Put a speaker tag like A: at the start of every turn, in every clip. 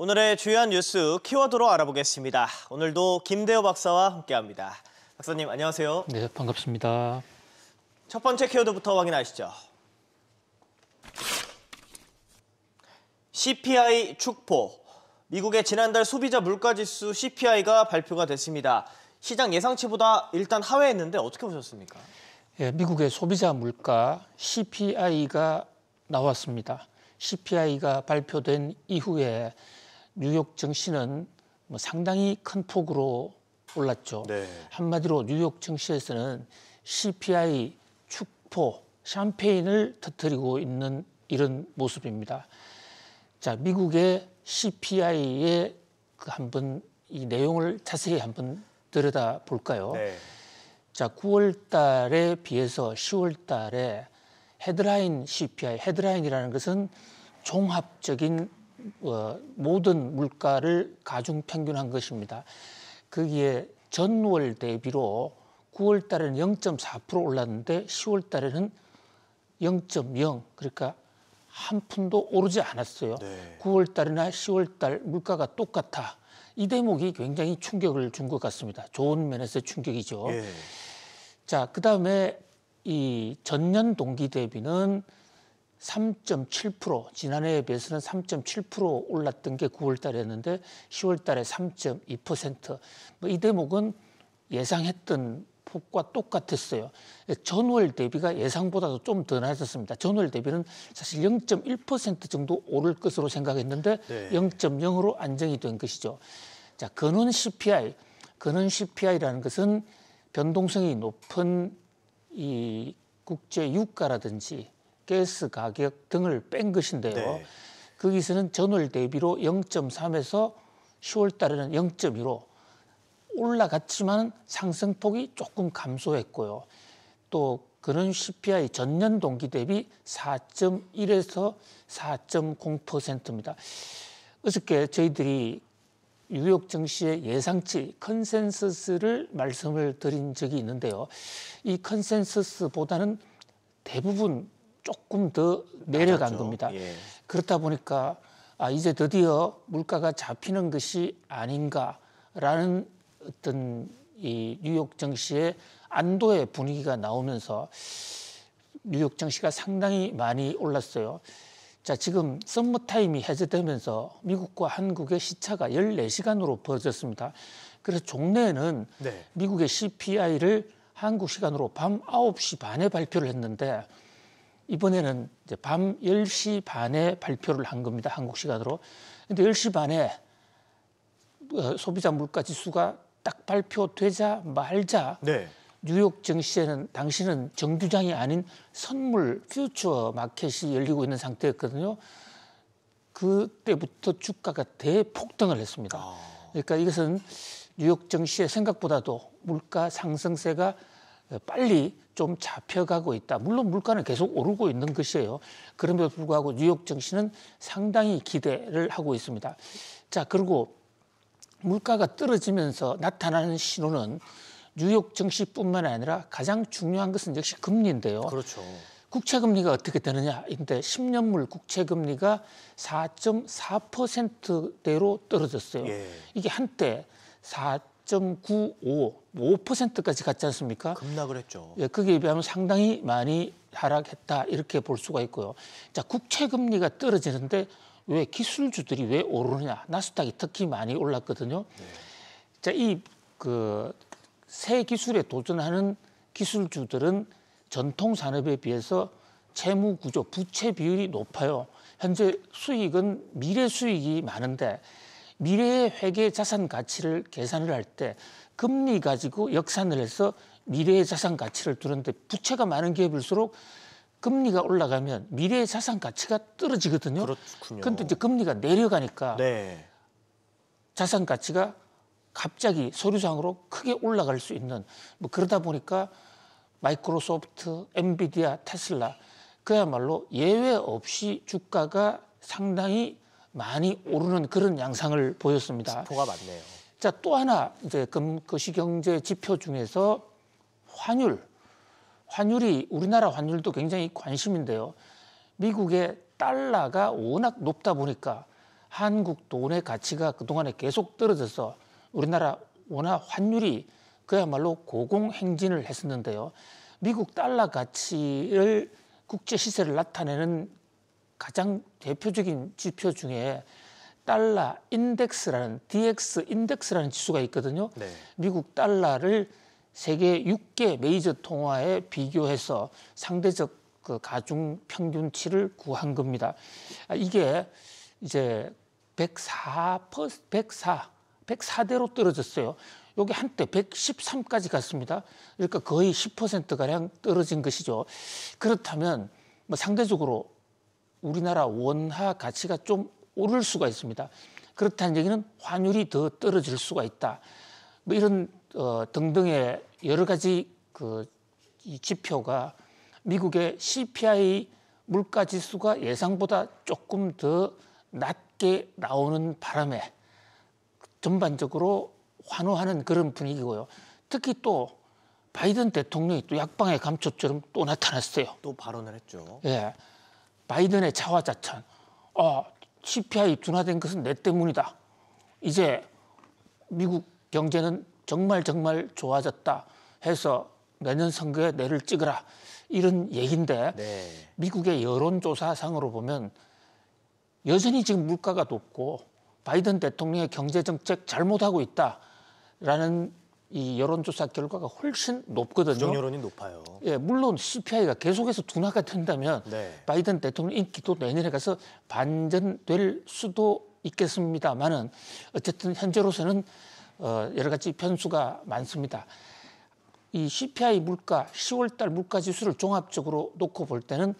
A: 오늘의 주요한 뉴스 키워드로 알아보겠습니다. 오늘도 김대호 박사와 함께합니다. 박사님 안녕하세요.
B: 네, 반갑습니다.
A: 첫 번째 키워드부터 확인하시죠. CPI 축포. 미국의 지난달 소비자 물가지수 CPI가 발표가 됐습니다. 시장 예상치보다 일단 하회했는데 어떻게 보셨습니까?
B: 예, 미국의 소비자 물가 CPI가 나왔습니다. CPI가 발표된 이후에 뉴욕 증시는 상당히 큰 폭으로 올랐죠.
A: 네.
B: 한마디로 뉴욕 증시에서는 CPI 축포, 샴페인을 터뜨리고 있는 이런 모습입니다. 자, 미국의 CPI의 한번 이 내용을 자세히 한번 들여다 볼까요?
A: 네.
B: 자, 9월 달에 비해서 10월 달에 헤드라인 CPI, 헤드라인이라는 것은 종합적인 모든 물가를 가중 평균한 것입니다. 거기에 전월 대비로 9월 달에는 0.4% 올랐는데 10월 달에는 0.0, 그러니까 한 푼도 오르지 않았어요.
A: 네.
B: 9월 달이나 10월 달 물가가 똑같아. 이 대목이 굉장히 충격을 준 것 같습니다. 좋은 면에서 충격이죠.
A: 예.
B: 자, 그다음에 이 전년 동기 대비는 3.7%, 지난해에 비해서는 3.7% 올랐던 게 9월 달이었는데 10월 달에 3.2%. 이 대목은 예상했던 폭과 똑같았어요. 전월 대비가 예상보다도 좀 더 낮았습니다. 전월 대비는 사실 0.1% 정도 오를 것으로 생각했는데
A: 네.
B: 0.0으로 안정이 된 것이죠. 자, 근원 CPI라는 것은 변동성이 높은 이 국제 유가라든지 가스 가격 등을 뺀 것인데요.
A: 네.
B: 거기서는 전월 대비로 0.3에서 10월 달에는 0.2로 올라갔지만 상승폭이 조금 감소했고요. 또 그런 CPI 전년 동기 대비 4.1에서 4.0%입니다. 어저께 저희들이 뉴욕 증시의 예상치 컨센서스를 말씀을 드린 적이 있는데요. 이 컨센서스보다는 대부분 조금 더 내려간
A: 낮았죠.
B: 겁니다.
A: 예.
B: 그렇다 보니까 이제 드디어 물가가 잡히는 것이 아닌가라는 어떤 이 뉴욕 증시의 안도의 분위기가 나오면서 뉴욕 증시가 상당히 많이 올랐어요. 자, 지금 썸머타임이 해제되면서 미국과 한국의 시차가 14시간으로 벌어졌습니다. 그래서 종래에는
A: 네.
B: 미국의 CPI를 한국 시간으로 밤 9시 반에 발표를 했는데 이번에는 이제 밤 10시 반에 발표를 한 겁니다. 한국 시간으로. 근데 10시 반에 소비자 물가 지수가 딱 발표되자 말자
A: 네.
B: 뉴욕 증시에는 당시는 정규장이 아닌 선물 퓨처 마켓이 열리고 있는 상태였거든요. 그때부터 주가가 대폭등을 했습니다. 그러니까 이것은 뉴욕 증시의 생각보다도 물가 상승세가 빨리 좀 잡혀가고 있다. 물론 물가는 계속 오르고 있는 것이에요. 그럼에도 불구하고 뉴욕 증시는 상당히 기대를 하고 있습니다. 자, 그리고 물가가 떨어지면서 나타나는 신호는 뉴욕 증시뿐만 아니라 가장 중요한 것은 역시 금리인데요.
A: 그렇죠.
B: 국채금리가 어떻게 되느냐인데 10년물 국채금리가 4.4%대로 떨어졌어요.
A: 예.
B: 이게 한때 4.95, 5%까지 갔지 않습니까?
A: 급락을 했죠.
B: 예, 거기에 비하면 상당히 많이 하락했다 이렇게 볼 수가 있고요. 자, 국채금리가 떨어지는데 왜 기술주들이 왜 오르느냐? 나스닥이 특히 많이 올랐거든요.
A: 네.
B: 자, 이 새 기술에 도전하는 기술주들은 전통 산업에 비해서 채무 구조, 부채 비율이 높아요. 현재 수익은 미래 수익이 많은데 미래의 회계 자산 가치를 계산을 할 때 금리 가지고 역산을 해서 미래의 자산 가치를 두는데 부채가 많은 기업일수록 금리가 올라가면 미래의 자산 가치가 떨어지거든요.
A: 그렇군요.
B: 그런데 이제 금리가 내려가니까
A: 네.
B: 자산 가치가 갑자기 서류상으로 크게 올라갈 수 있는 그러다 보니까 마이크로소프트, 엔비디아, 테슬라 그야말로 예외 없이 주가가 상당히 많이 오르는 그런 양상을 보였습니다.
A: 포가 많네요.
B: 자, 또 하나 이제 거시경제 지표 중에서 환율이 우리나라 환율도 굉장히 관심인데요. 미국의 달러가 워낙 높다 보니까 한국 돈의 가치가 그동안에 계속 떨어져서 우리나라 원화 환율이 그야말로 고공행진을 했었는데요. 미국 달러 가치를 국제 시세를 나타내는 가장 대표적인 지표 중에 달러 인덱스라는 DX 인덱스라는 지수가 있거든요.
A: 네.
B: 미국 달러를 세계 6개 메이저 통화에 비교해서 상대적 그 가중 평균치를 구한 겁니다. 이게 이제 104대로 떨어졌어요. 여기 한때 113까지 갔습니다. 그러니까 거의 10%가량 떨어진 것이죠. 그렇다면 뭐 상대적으로 우리나라 원화 가치가 좀 오를 수가 있습니다. 그렇다는 얘기는 환율이 더 떨어질 수가 있다. 뭐 이런 등등의 여러 가지 이 지표가 미국의 CPI 물가 지수가 예상보다 조금 더 낮게 나오는 바람에 전반적으로 환호하는 그런 분위기고요. 특히 또 바이든 대통령이 또 약방의 감초처럼 또 나타났어요.
A: 또 발언을 했죠.
B: 예, 바이든의 자화자찬. CPI 둔화된 것은 내 때문이다. 이제 미국 경제는 정말 좋아졌다 해서 내년 선거에 내를 찍으라. 이런 얘기인데
A: 네.
B: 미국의 여론조사상으로 보면 여전히 지금 물가가 높고 바이든 대통령의 경제정책 잘못하고 있다라는 이 여론조사 결과가 훨씬 높거든요.
A: 부정 여론이 높아요.
B: 예, 물론 CPI가 계속해서 둔화가 된다면
A: 네.
B: 바이든 대통령 인기도 내년에 가서 반전될 수도 있겠습니다만은 어쨌든 현재로서는 여러 가지 변수가 많습니다. 이 CPI 물가 10월달 물가 지수를 종합적으로 놓고 볼 때는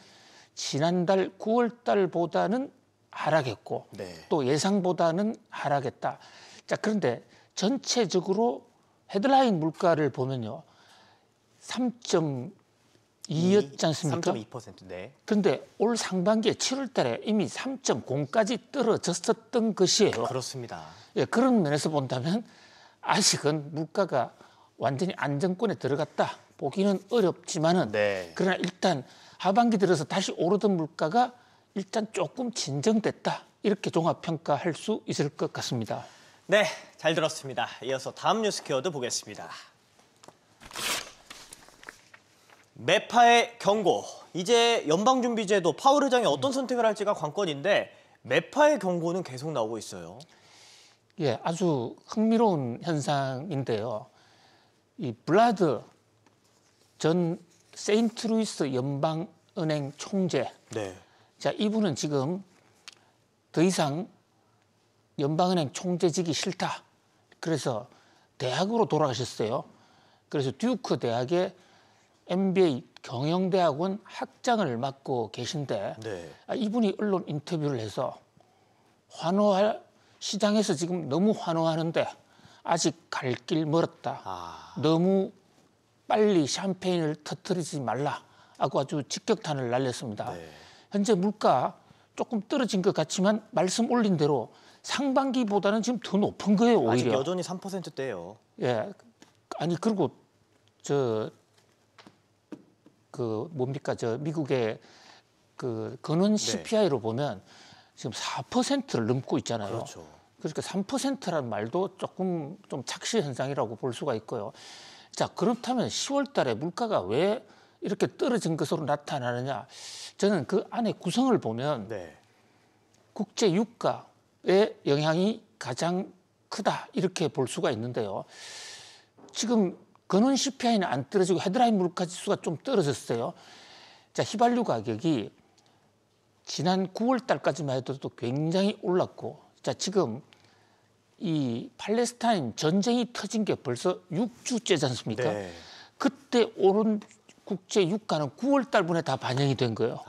B: 지난달 9월달보다는 하락했고
A: 네.
B: 또 예상보다는 하락했다. 자, 그런데 전체적으로 헤드라인 물가를 보면요. 3.2였지 않습니까?
A: 3.2%. 네.
B: 그런데 올 상반기에 7월 달에 이미 3.0까지 떨어졌었던 것이에요.
A: 그렇습니다.
B: 예, 그런 면에서 본다면 아직은 물가가 완전히 안정권에 들어갔다 보기는 어렵지만은
A: 네.
B: 그러나 일단 하반기 들어서 다시 오르던 물가가 일단 조금 진정됐다. 이렇게 종합평가할 수 있을 것 같습니다.
A: 네, 잘 들었습니다. 이어서 다음 뉴스 키워드 보겠습니다. 매파의 경고. 이제 연방준비제도 파월 의장이 어떤 선택을 할지가 관건인데 매파의 경고는 계속 나오고 있어요.
B: 예, 아주 흥미로운 현상인데요. 이 블라드 전 세인트루이스 연방은행 총재.
A: 네.
B: 자, 이분은 지금 더 이상 연방은행 총재직이 싫다. 그래서 대학으로 돌아가셨어요. 그래서 듀크 대학의 MBA 경영대학원 학장을 맡고 계신데
A: 네.
B: 이분이 언론 인터뷰를 해서 시장에서 지금 너무 환호하는데 아직 갈 길 멀었다. 너무 빨리 샴페인을 터뜨리지 말라 하고 아주 직격탄을 날렸습니다.
A: 네.
B: 현재 물가 조금 떨어진 것 같지만 말씀 올린 대로 상반기보다는 지금 더 높은 거예요, 오히려.
A: 아직 여전히 3%대예요.
B: 예. 아니 그리고 뭡니까? 미국의 그 근원 CPI로 보면 지금 4%를 넘고 있잖아요.
A: 그렇죠.
B: 그러니까 3%라는 말도 조금 좀 착시 현상이라고 볼 수가 있고요. 자, 그렇다면 10월 달에 물가가 왜 이렇게 떨어진 것으로 나타나느냐? 저는 그 안에 구성을 보면
A: 네.
B: 국제 유가의 영향이 가장 크다 이렇게 볼 수가 있는데요. 지금 근원 CPI는 안 떨어지고 헤드라인 물가 지수가 좀 떨어졌어요. 자, 휘발유 가격이 지난 9월 달까지만 해도 굉장히 올랐고, 자, 지금 이 팔레스타인 전쟁이 터진 게 벌써 6주째지 않습니까?
A: 네.
B: 그때 오른 국제 유가는 9월 달분에 다 반영이 된 거예요.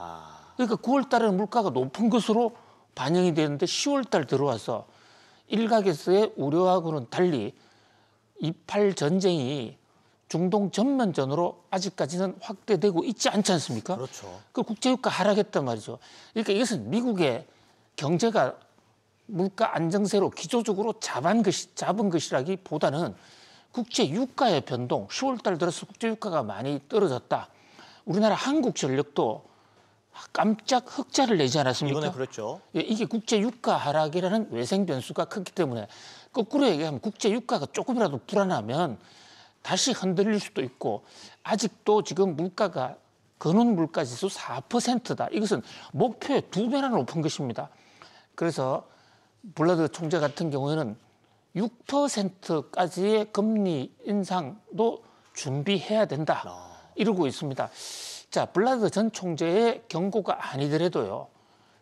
B: 그러니까 9월 달에는 물가가 높은 것으로 반영이 되는데 10월 달 들어와서 일각에서의 우려하고는 달리 이팔 전쟁이 중동 전면전으로 아직까지는 확대되고 있지 않지 않습니까?
A: 그렇죠.
B: 그 국제유가 하락했단 말이죠. 그러니까 이것은 미국의 경제가 물가 안정세로 기조적으로 잡은 것이라기보다는 국제유가의 변동, 10월 달 들어서 국제유가가 많이 떨어졌다. 우리나라 한국전력도 깜짝 흑자를 내지 않았습니까?
A: 이번에 그랬죠.
B: 예, 이게 국제 유가 하락이라는 외생 변수가 크기 때문에 거꾸로 얘기하면 국제 유가가 조금이라도 불안하면 다시 흔들릴 수도 있고 아직도 지금 물가가 근원 물가지수 4%다. 이것은 목표의 2배나 높은 것입니다. 그래서 블라드 총재 같은 경우에는 6%까지의 금리 인상도 준비해야 된다. 이러고 있습니다. 자, 블라드 전 총재의 경고가 아니더라도요.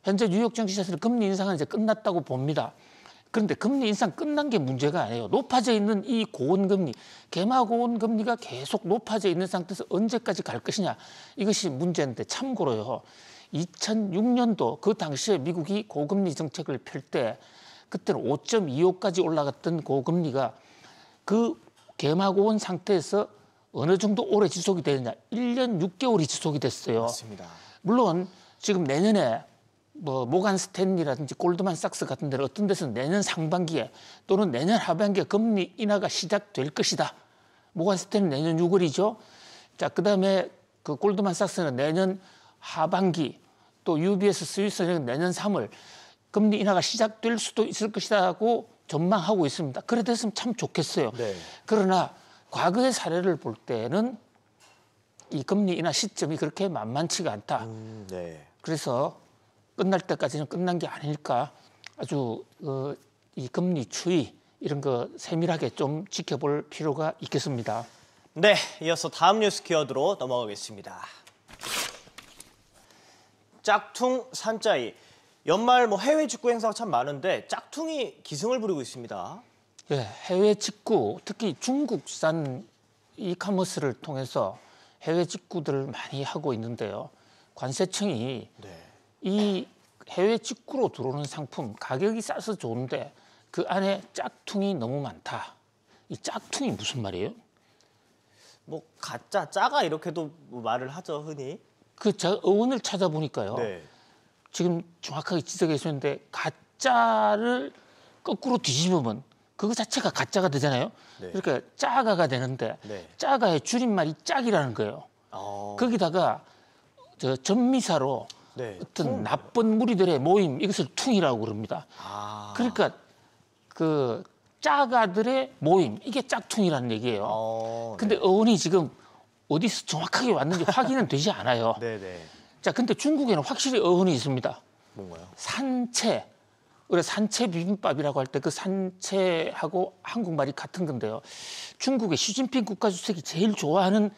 B: 현재 뉴욕 증시에서는 금리 인상은 이제 끝났다고 봅니다. 그런데 금리 인상 끝난 게 문제가 아니에요. 높아져 있는 이 고원금리, 개마고원금리가 계속 높아져 있는 상태에서 언제까지 갈 것이냐. 이것이 문제인데 참고로요. 2006년도 그 당시에 미국이 고금리 정책을 펼 때 그때는 5.25까지 올라갔던 고금리가 그 개마고원 상태에서 어느 정도 오래 지속이 되느냐. 1년 6개월이 지속이 됐어요.
A: 맞습니다.
B: 물론 지금 내년에 뭐 모간 스탠리라든지 골드만삭스 같은 데는 어떤 데서는 내년 상반기에 또는 내년 하반기에 금리 인하가 시작될 것이다. 모간 스탠리 내년 6월이죠. 자, 그다음에 그 골드만삭스는 내년 하반기 또 UBS 스위스는 내년 3월 금리 인하가 시작될 수도 있을 것이라고 전망하고 있습니다. 그래 됐으면 참 좋겠어요.
A: 네.
B: 그러나 과거의 사례를 볼 때는 이 금리 인하 시점이 그렇게 만만치가 않다.
A: 네.
B: 그래서 끝날 때까지는 끝난 게 아닐까. 아주 이 금리 추이 이런 거 세밀하게 좀 지켜볼 필요가 있겠습니다.
A: 네, 이어서 다음 뉴스 키워드로 넘어가겠습니다. 짝퉁 산짜이. 연말 뭐 해외 직구 행사가 참 많은데 짝퉁이 기승을 부리고 있습니다.
B: 예, 해외 직구, 특히 중국산 이커머스를 통해서 해외 직구들을 많이 하고 있는데요. 관세청이
A: 네.
B: 이 해외 직구로 들어오는 상품 가격이 싸서 좋은데 그 안에 짝퉁이 너무 많다. 이 짝퉁이 무슨 말이에요?
A: 뭐 가짜, 짜가 이렇게도 뭐 말을 하죠, 흔히.
B: 그 제가 어원을 찾아보니까요.
A: 네.
B: 지금 정확하게 지적해 주셨는데 가짜를 거꾸로 뒤집으면 그거 자체가 가짜가 되잖아요.
A: 네.
B: 그러니까 짜가가 되는데
A: 네.
B: 짜가의 줄임말이 짝이라는 거예요. 거기다가 저 전미사로
A: 네.
B: 어떤 나쁜 무리들의 모임 이것을 퉁이라고 그럽니다. 그러니까 그 짜가들의 모임 이게 짝퉁이라는 얘기예요. 근데 어원이 지금 어디서 정확하게 왔는지 확인은 되지 않아요.
A: 네네.
B: 자, 근데 중국에는 확실히 어원이 있습니다.
A: 뭔가요?
B: 산채. 우리가 산채 비빔밥이라고 할 때 그 산채하고 한국말이 같은 건데요. 중국의 시진핑 국가주석이 제일 좋아하는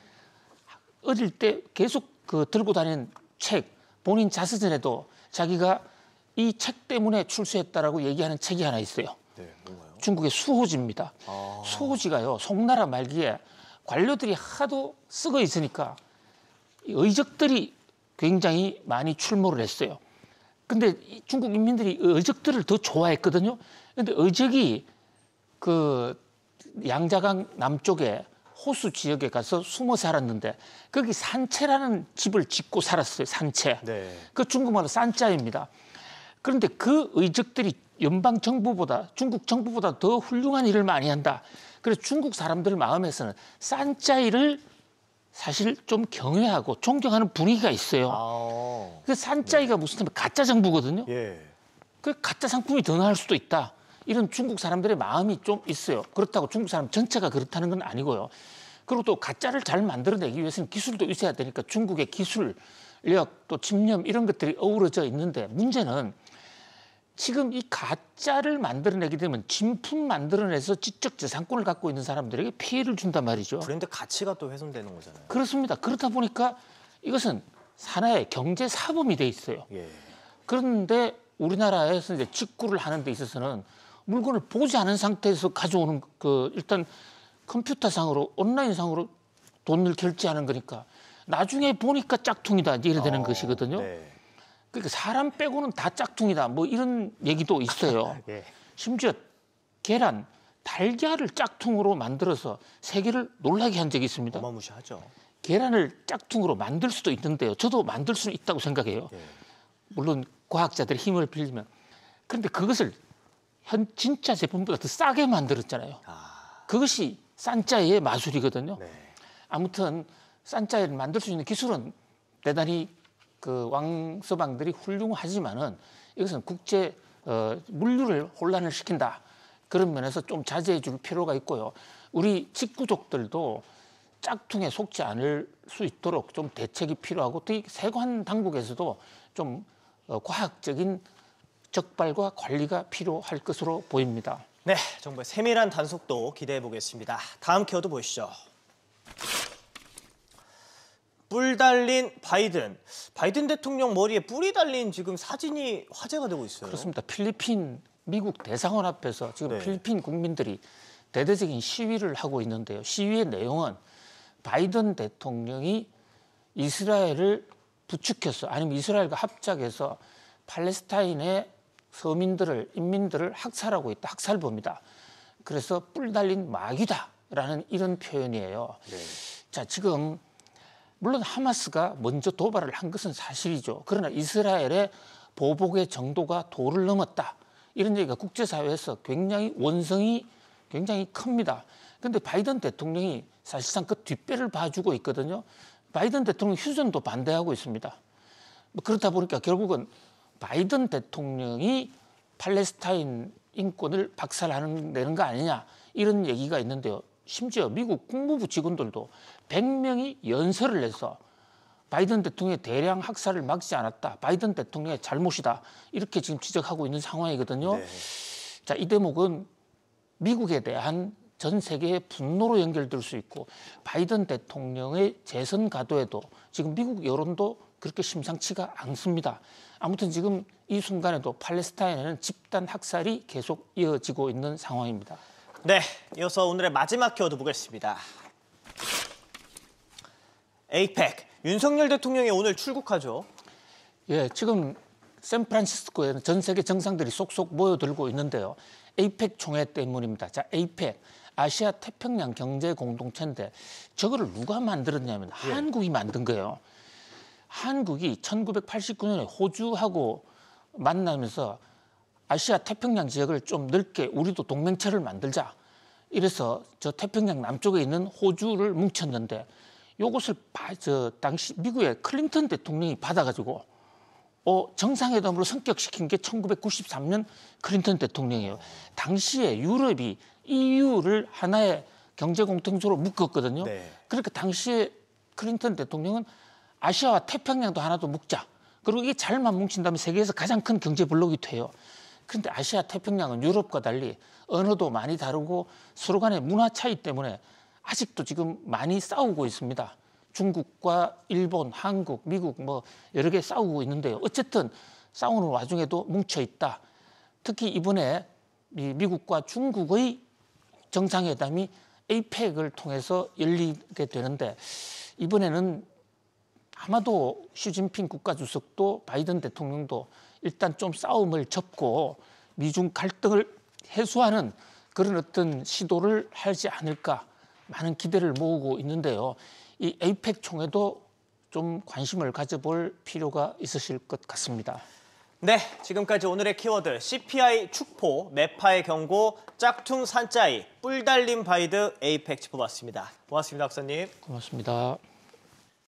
B: 어릴 때 계속 그 들고 다니는 책, 본인 자서전에도 자기가 이 책 때문에 출세했다라고 얘기하는 책이 하나 있어요.
A: 네, 뭔가요?
B: 중국의 수호지입니다. 수호지가요, 송나라 말기에 관료들이 하도 쓰고 있으니까 의적들이 굉장히 많이 출몰을 했어요. 근데 중국 인민들이 의적들을 더 좋아했거든요. 근데 의적이 그 양자강 남쪽에 호수 지역에 가서 숨어 살았는데 거기 산채라는 집을 짓고 살았어요. 산채.
A: 네.
B: 그 중국말로 산짜입니다. 그런데 그 의적들이 연방 정부보다 중국 정부보다 더 훌륭한 일을 많이 한다. 그래서 중국 사람들 마음에서는 산짜이를 사실 좀 경외하고 존경하는 분위기가 있어요. 그 산짜이가 무슨 뜻이냐면 가짜 정부거든요.
A: 예.
B: 그 가짜 상품이 더 나을 수도 있다. 이런 중국 사람들의 마음이 좀 있어요. 그렇다고 중국 사람 전체가 그렇다는 건 아니고요. 그리고 또 가짜를 잘 만들어내기 위해서는 기술도 있어야 되니까 중국의 기술력 또 집념 이런 것들이 어우러져 있는데 문제는 지금 이 가짜를 만들어내게 되면 진품 만들어내서 지적 재산권을 갖고 있는 사람들에게 피해를 준단 말이죠.
A: 브랜드 가치가 또 훼손되는 거잖아요.
B: 그렇습니다. 그렇다 보니까 이것은 하나의 경제 사범이 돼 있어요.
A: 예.
B: 그런데 우리나라에서 이제 직구를 하는 데 있어서는 물건을 보지 않은 상태에서 가져오는 그 일단 컴퓨터상으로 온라인상으로 돈을 결제하는 거니까 나중에 보니까 짝퉁이다 이래 되는 것이거든요.
A: 네.
B: 그러니까 사람 빼고는 다 짝퉁이다 뭐 이런 얘기도 있어요.
A: 예.
B: 심지어 계란, 달걀을 짝퉁으로 만들어서 세계를 놀라게 한 적이 있습니다.
A: 어마무시하죠.
B: 계란을 짝퉁으로 만들 수도 있는데요. 저도 만들 수는 있다고 생각해요.
A: 예.
B: 물론 과학자들의 힘을 빌리면. 그런데 그것을 진짜 제품보다 더 싸게 만들었잖아요. 그것이 산짜이의 마술이거든요.
A: 네.
B: 아무튼 산짜이를 만들 수 있는 기술은 대단히 그 왕서방들이 훌륭하지만은 이것은 국제 물류를 혼란을 시킨다. 그런 면에서 좀 자제해 줄 필요가 있고요. 우리 직구족들도 짝퉁에 속지 않을 수 있도록 좀 대책이 필요하고 특히 세관 당국에서도 좀 과학적인 적발과 관리가 필요할 것으로 보입니다.
A: 네, 정말 세밀한 단속도 기대해 보겠습니다. 다음 키워드 보시죠. 뿔 달린 바이든. 바이든 대통령 머리에 뿔이 달린 지금 사진이 화제가 되고 있어요.
B: 그렇습니다. 필리핀 미국 대사관 앞에서 지금 필리핀 국민들이 대대적인 시위를 하고 있는데요. 시위의 내용은 바이든 대통령이 이스라엘을 부추겨서 아니면 이스라엘과 합작해서 팔레스타인의 서민들을 인민들을 학살하고 있다. 학살범이다. 그래서 뿔 달린 마귀다라는 이런 표현이에요. 자, 지금 물론 하마스가 먼저 도발을 한 것은 사실이죠. 그러나 이스라엘의 보복의 정도가 도를 넘었다. 이런 얘기가 국제사회에서 굉장히 원성이 굉장히 큽니다. 그런데 바이든 대통령이 사실상 그 뒷배를 봐주고 있거든요. 바이든 대통령 휴전도 반대하고 있습니다. 그렇다 보니까 결국은 바이든 대통령이 팔레스타인 인권을 박살내는 거 아니냐 이런 얘기가 있는데요. 심지어 미국 국무부 직원들도 100명이 연설을 해서 바이든 대통령의 대량 학살을 막지 않았다. 바이든 대통령의 잘못이다. 이렇게 지금 지적하고 있는 상황이거든요.
A: 네.
B: 자, 이 대목은 미국에 대한 전 세계의 분노로 연결될 수 있고 바이든 대통령의 재선 가도에도 지금 미국 여론도 그렇게 심상치가 않습니다. 아무튼 지금 이 순간에도 팔레스타인에는 집단 학살이 계속 이어지고 있는 상황입니다.
A: 네, 이어서 오늘의 마지막 키워드 보겠습니다. 에이펙, 윤석열 대통령이 오늘 출국하죠.
B: 예, 지금 샌프란시스코에는 전 세계 정상들이 속속 모여들고 있는데요. 에이펙 총회 때문입니다. 자, 에이펙, 아시아 태평양 경제 공동체인데 저거를 누가 만들었냐면 한국이 만든 거예요. 한국이 1989년에 호주하고 만나면서 아시아 태평양 지역을 좀 넓게 우리도 동맹체를 만들자. 이래서 저 태평양 남쪽에 있는 호주를 뭉쳤는데 이것을 당시 미국의 클린턴 대통령이 받아가지고 정상회담으로 성격시킨 게 1993년 클린턴 대통령이에요. 당시에 유럽이 EU를 하나의 경제 공동체로 묶었거든요.
A: 네.
B: 그러니까 당시에 클린턴 대통령은 아시아와 태평양도 하나도 묶자. 그리고 이게 잘만 뭉친다면 세계에서 가장 큰 경제 블록이 돼요. 그런데 아시아 태평양은 유럽과 달리 언어도 많이 다르고 서로 간의 문화 차이 때문에 아직도 지금 많이 싸우고 있습니다. 중국과 일본, 한국, 미국 여러 개 싸우고 있는데요. 어쨌든 싸우는 와중에도 뭉쳐 있다. 특히 이번에 미국과 중국의 정상회담이 에이펙을 통해서 열리게 되는데 이번에는 아마도 시진핑 국가주석도 바이든 대통령도 일단 좀 싸움을 접고 미중 갈등을 해소하는 그런 어떤 시도를 하지 않을까 많은 기대를 모으고 있는데요. 이 에이펙 총회도 좀 관심을 가져볼 필요가 있으실 것 같습니다.
A: 네, 지금까지 오늘의 키워드 CPI 축포, 매파의 경고, 짝퉁 산짜이, 뿔 달린 바이든 에이펙 짚어봤습니다. 고맙습니다, 박사님.
B: 고맙습니다.